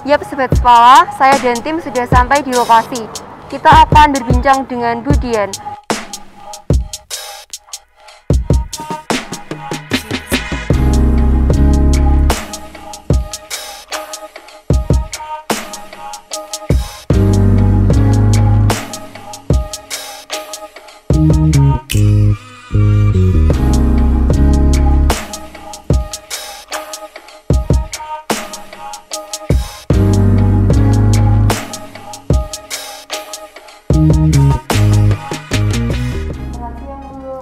Yap, Sobat Sepala, saya dan tim sudah sampai di lokasi. Kita akan berbincang dengan Bu Dian.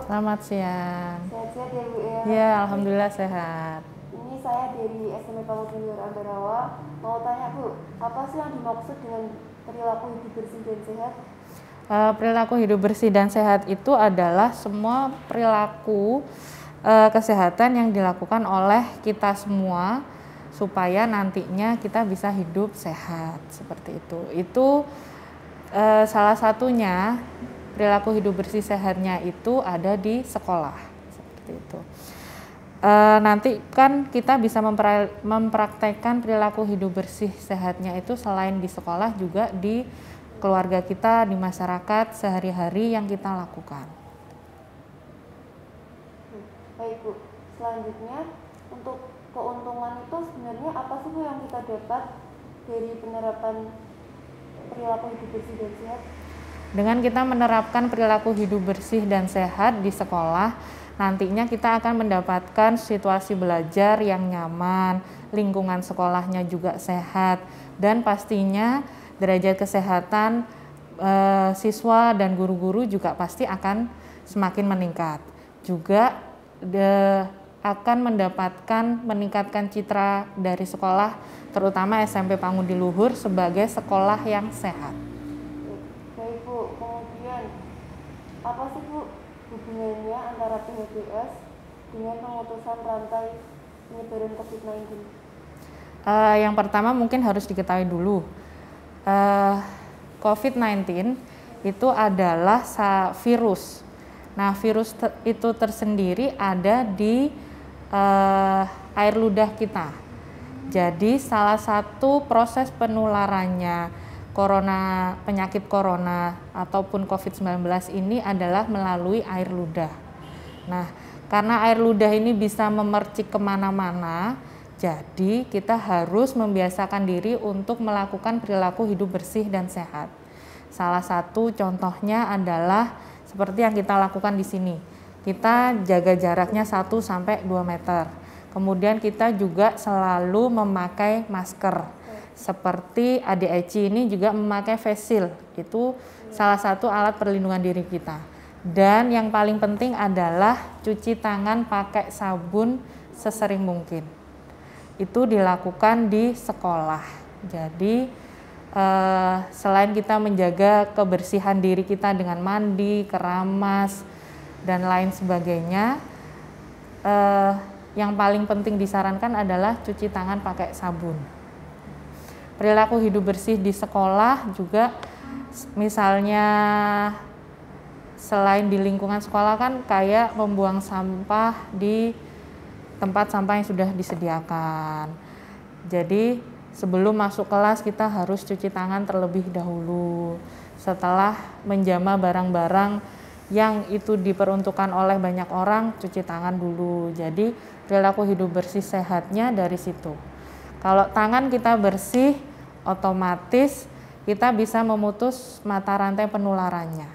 Selamat siang. Sehat-sehat ya Bu ya? Ya, alhamdulillah sehat. Ini saya dari SMP Pamuk Junior Ambarawa. Mau tanya Bu, apa sih yang dimaksud dengan perilaku hidup bersih dan sehat? Perilaku hidup bersih dan sehat itu adalah semua perilaku kesehatan yang dilakukan oleh kita semua supaya nantinya kita bisa hidup sehat seperti itu. Itu salah satunya perilaku hidup bersih sehatnya itu ada di sekolah seperti itu. Nanti kan kita bisa mempraktekkan perilaku hidup bersih sehatnya itu selain di sekolah juga di keluarga kita, di masyarakat sehari-hari yang kita lakukan. Baik Bu, selanjutnya untuk keuntungan itu sebenarnya apa sih Bu yang kita dapat dari penerapan perilaku hidup bersih dan sehat? Dengan kita menerapkan perilaku hidup bersih dan sehat di sekolah, nantinya kita akan mendapatkan situasi belajar yang nyaman, lingkungan sekolahnya juga sehat, dan pastinya derajat kesehatan siswa dan guru-guru juga pasti akan semakin meningkat. Juga akan meningkatkan citra dari sekolah, terutama SMP Pangudi Luhur sebagai sekolah yang sehat. Baik Bu, kemudian apa sih Bu hubungannya antara PHBS dengan pemutusan rantai penyebaran COVID-19? Yang pertama mungkin harus diketahui dulu, COVID-19 itu adalah virus. Nah, virus itu tersendiri ada di air ludah kita. Jadi salah satu proses penularannya penyakit corona ataupun COVID-19 ini adalah melalui air ludah. Nah, karena air ludah ini bisa memercik kemana-mana, jadi kita harus membiasakan diri untuk melakukan perilaku hidup bersih dan sehat. Salah satu contohnya adalah seperti yang kita lakukan di sini. Kita jaga jaraknya 1-2 meter. Kemudian kita juga selalu memakai masker. Seperti adik Eci ini juga memakai face shield, itu salah satu alat perlindungan diri kita. Dan yang paling penting adalah cuci tangan pakai sabun sesering mungkin. Itu dilakukan di sekolah. Jadi selain kita menjaga kebersihan diri kita dengan mandi, keramas, dan lain sebagainya, yang paling penting disarankan adalah cuci tangan pakai sabun. Perilaku hidup bersih di sekolah juga, misalnya selain di lingkungan sekolah kan kayak membuang sampah di tempat sampah yang sudah disediakan. Jadi sebelum masuk kelas kita harus cuci tangan terlebih dahulu. Setelah menjamah barang-barang yang itu diperuntukkan oleh banyak orang, cuci tangan dulu. Jadi perilaku hidup bersih sehatnya dari situ. Kalau tangan kita bersih, otomatis kita bisa memutus mata rantai penularannya.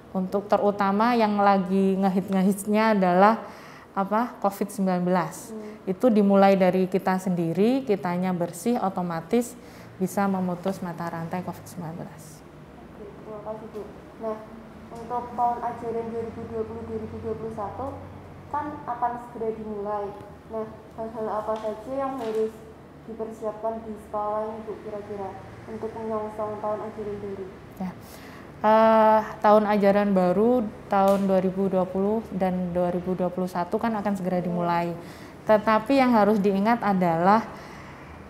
Untuk terutama yang lagi ngehits-ngehitsnya adalah COVID-19. Itu dimulai dari kita sendiri, kitanya bersih, otomatis bisa memutus mata rantai COVID-19. Oke, terima kasih Bu. Nah, untuk tahun ajaran 2020-2021 kan akan segera dimulai. Nah, hal-hal apa saja yang harus dipersiapkan di sekolah ini Bu kira-kira untuk menyongsong tahun ajaran baru? Ya. Tahun ajaran baru tahun 2020 dan 2021 kan akan segera dimulai. Tetapi yang harus diingat adalah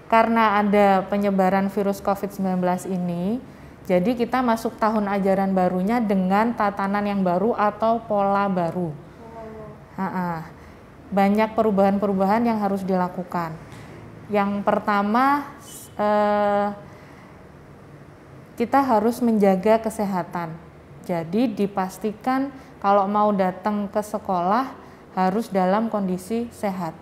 karena ada penyebaran virus COVID-19 ini, jadi kita masuk tahun ajaran barunya dengan tatanan yang baru atau pola baru. Banyak perubahan-perubahan yang harus dilakukan. Yang pertama kita harus menjaga kesehatan. Jadi dipastikan kalau mau datang ke sekolah harus dalam kondisi sehat.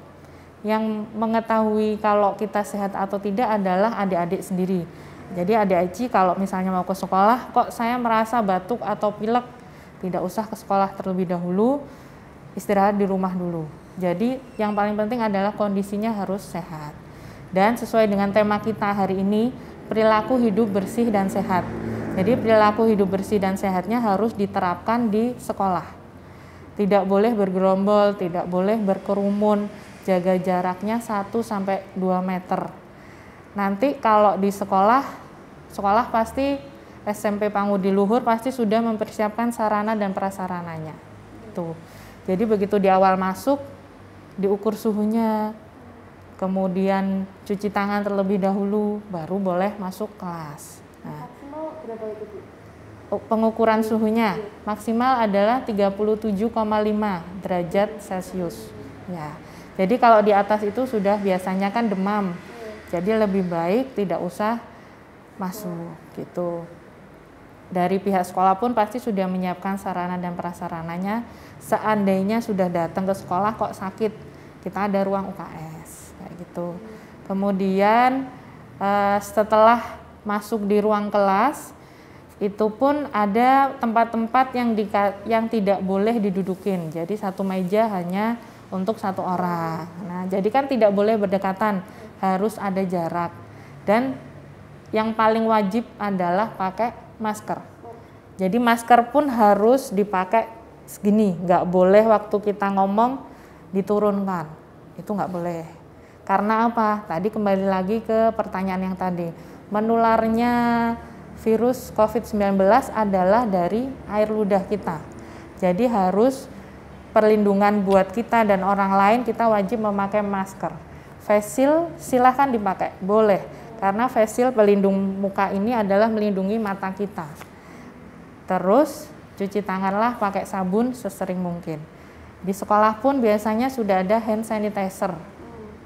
Yang mengetahui kalau kita sehat atau tidak adalah adik-adik sendiri. Jadi adik-adik kalau misalnya mau ke sekolah, kok saya merasa batuk atau pilek, tidak usah ke sekolah terlebih dahulu, istirahat di rumah dulu. Jadi yang paling penting adalah kondisinya harus sehat. Dan sesuai dengan tema kita hari ini, perilaku hidup bersih dan sehat. Jadi perilaku hidup bersih dan sehatnya harus diterapkan di sekolah. Tidak boleh bergerombol, tidak boleh berkerumun, jaga jaraknya 1-2 meter. Nanti kalau di sekolah pasti SMP Pangudi Luhur pasti sudah mempersiapkan sarana dan prasarananya. Itu. Jadi begitu di awal masuk, diukur suhunya, kemudian cuci tangan terlebih dahulu, baru boleh masuk kelas. Nah, maksimal berapa itu, Bu? Pengukuran suhunya maksimal adalah 37,5 derajat Celcius. Ya. Jadi kalau di atas itu sudah biasanya kan demam. Jadi lebih baik tidak usah masuk gitu. Dari pihak sekolah pun pasti sudah menyiapkan sarana dan prasarananya. Seandainya sudah datang ke sekolah kok sakit, kita ada ruang UKS kayak gitu. Kemudian setelah masuk di ruang kelas, itu pun ada tempat-tempat yang tidak boleh didudukin. Jadi satu meja hanya untuk satu orang. Nah, jadi kan tidak boleh berdekatan, harus ada jarak. Dan yang paling wajib adalah pakai masker. Jadi masker pun harus dipakai segini, nggak boleh waktu kita ngomong diturunkan. Itu nggak boleh. Karena apa? Tadi kembali lagi ke pertanyaan yang tadi. Menularnya virus COVID-19 adalah dari air ludah kita. Jadi harus perlindungan buat kita dan orang lain, kita wajib memakai masker. Face shield silahkan dipakai, boleh. Karena face shield pelindung muka ini adalah melindungi mata kita. Terus cuci tanganlah pakai sabun sesering mungkin. Di sekolah pun biasanya sudah ada hand sanitizer.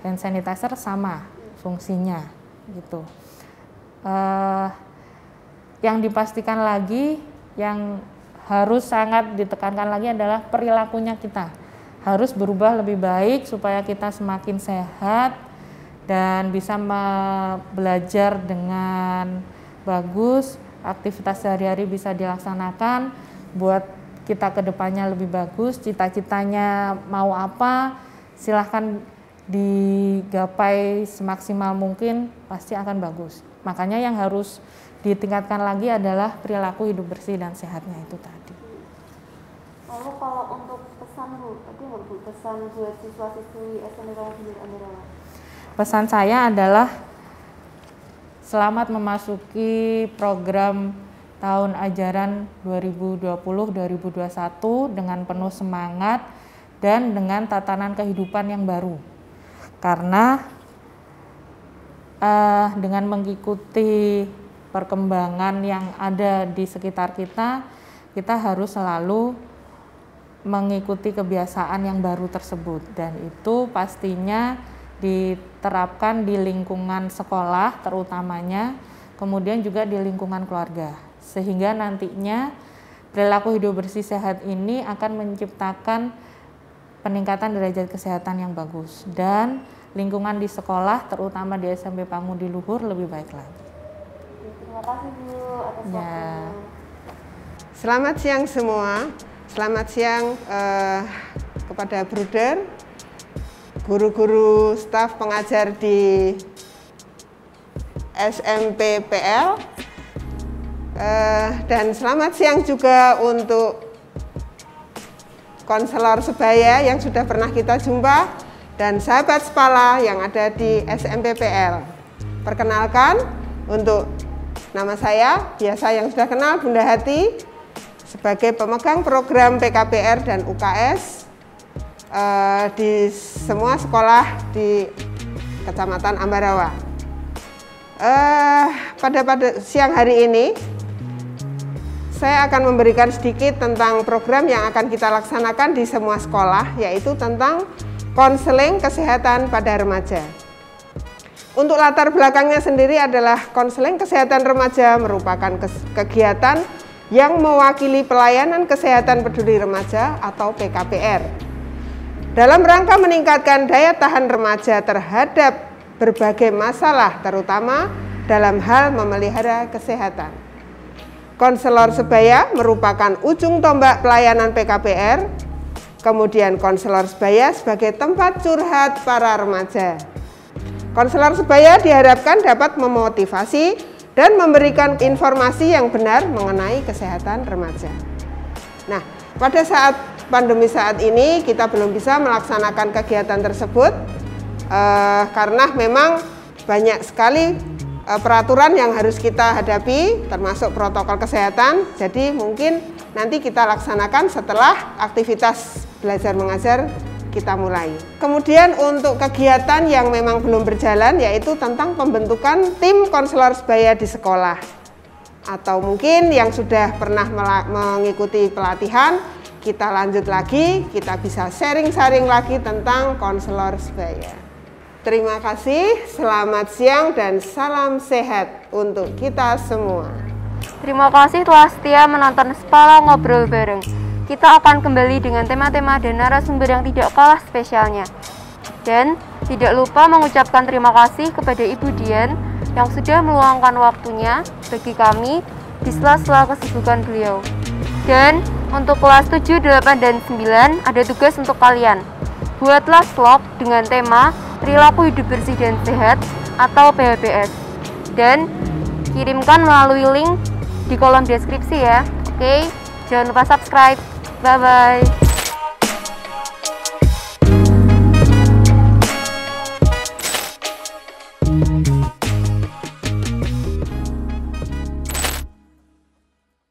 Hand sanitizer sama fungsinya gitu. Yang dipastikan lagi, yang harus sangat ditekankan lagi adalah perilakunya kita. Harus berubah lebih baik supaya kita semakin sehat dan bisa belajar dengan bagus, aktivitas sehari-hari bisa dilaksanakan, buat kita ke depannya lebih bagus, cita-citanya mau apa, silahkan digapai semaksimal mungkin, pasti akan bagus. Makanya yang harus ditingkatkan lagi adalah perilaku hidup bersih dan sehatnya itu tadi. Lalu kalau untuk pesan, Bu, tadi nggak, Bu, pesan buat siswa-siswi SMP Pangudi Ambarawa? Pesan saya adalah selamat memasuki program tahun ajaran 2020-2021 dengan penuh semangat dan dengan tatanan kehidupan yang baru. Karena dengan mengikuti perkembangan yang ada di sekitar kita, kita harus selalu mengikuti kebiasaan yang baru tersebut. Dan itu pastinya diterapkan di lingkungan sekolah terutamanya, kemudian juga di lingkungan keluarga. Sehingga nantinya perilaku hidup bersih sehat ini akan menciptakan peningkatan derajat kesehatan yang bagus. Dan lingkungan di sekolah, terutama di SMP Pangudi Luhur, lebih baik lagi. Terima kasih, Bu, atas waktunya. Selamat siang semua. Selamat siang kepada Bruder, guru-guru staf pengajar di SMP PL, dan selamat siang juga untuk konselor sebaya yang sudah pernah kita jumpa dan sahabat Spala yang ada di SMP PL. Perkenalkan, untuk nama saya, biasa yang sudah kenal, Bunda Hati, sebagai pemegang program PKPR dan UKS di semua sekolah di Kecamatan Ambarawa. Pada siang hari ini, saya akan memberikan sedikit tentang program yang akan kita laksanakan di semua sekolah, yaitu tentang konseling kesehatan pada remaja. Untuk latar belakangnya sendiri adalah konseling kesehatan remaja merupakan kegiatan yang mewakili pelayanan kesehatan peduli remaja atau PKPR. Dalam rangka meningkatkan daya tahan remaja terhadap berbagai masalah, terutama dalam hal memelihara kesehatan. Konselor sebaya merupakan ujung tombak pelayanan PKPR, kemudian konselor sebaya sebagai tempat curhat para remaja. Konselor sebaya diharapkan dapat memotivasi dan memberikan informasi yang benar mengenai kesehatan remaja. Nah, pada saat pandemi saat ini kita belum bisa melaksanakan kegiatan tersebut karena memang banyak sekali peraturan yang harus kita hadapi, termasuk protokol kesehatan. Jadi mungkin nanti kita laksanakan setelah aktivitas belajar mengajar kita mulai. Kemudian untuk kegiatan yang memang belum berjalan, yaitu tentang pembentukan tim konselor sebaya di sekolah. Atau mungkin yang sudah pernah mengikuti pelatihan, kita lanjut lagi, kita bisa sharing-sharing lagi tentang konselor sebaya. Terima kasih, selamat siang dan salam sehat untuk kita semua. Terima kasih telah setia menonton Spala Ngobrol Bareng. Kita akan kembali dengan tema-tema dan narasumber yang tidak kalah spesialnya. Dan tidak lupa mengucapkan terima kasih kepada Ibu Dian yang sudah meluangkan waktunya bagi kami di sela-sela kesibukan beliau. Dan untuk kelas 7, 8, dan 9 ada tugas untuk kalian. Buatlah vlog dengan tema Perilaku Hidup Bersih dan Sehat atau PHBS. Dan kirimkan melalui link di kolom deskripsi ya. Oke, jangan lupa subscribe. Bye-bye.